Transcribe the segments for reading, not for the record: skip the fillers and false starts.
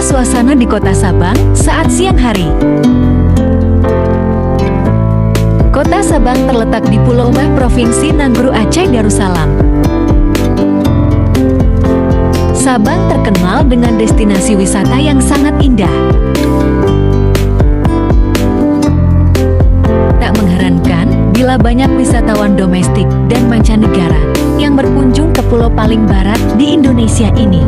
Inilah suasana di kota Sabang saat siang hari. Kota Sabang terletak di Pulau Bah, Provinsi Nangguru, Aceh Darussalam. Sabang terkenal dengan destinasi wisata yang sangat indah. Tak mengherankan bila banyak wisatawan domestik dan mancanegara yang berkunjung ke pulau paling barat di Indonesia ini.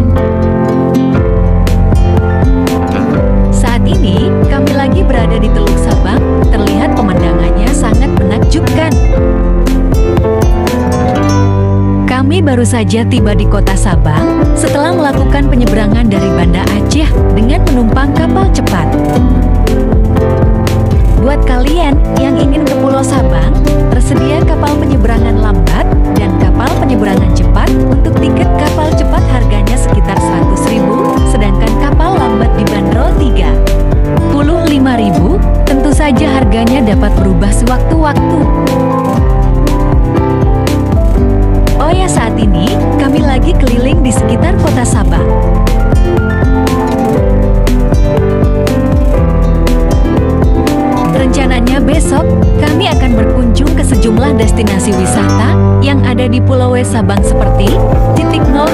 Saat ini, kami lagi berada di Teluk Sabang. Terlihat pemandangannya sangat menakjubkan. Kami baru saja tiba di kota Sabang setelah melakukan penyeberangan dari Banda Aceh dengan menumpang kapal cepat. Buat kalian yang ingin ke Pulau Sabang, tersedia kapal penyeberangan lambat dan kapal penyeberangan cepat. Untuk tiket kapal cepat harganya sekitar 100.000, sedangkan kapal lambat dibanderol 35.000. Tentu saja harganya dapat berubah sewaktu-waktu. Oh ya, saat ini kami lagi keliling di sekitar kota Sabang. Rencananya besok, kami akan berkunjung ke sejumlah destinasi wisata yang ada di Pulau Sabang seperti titik nol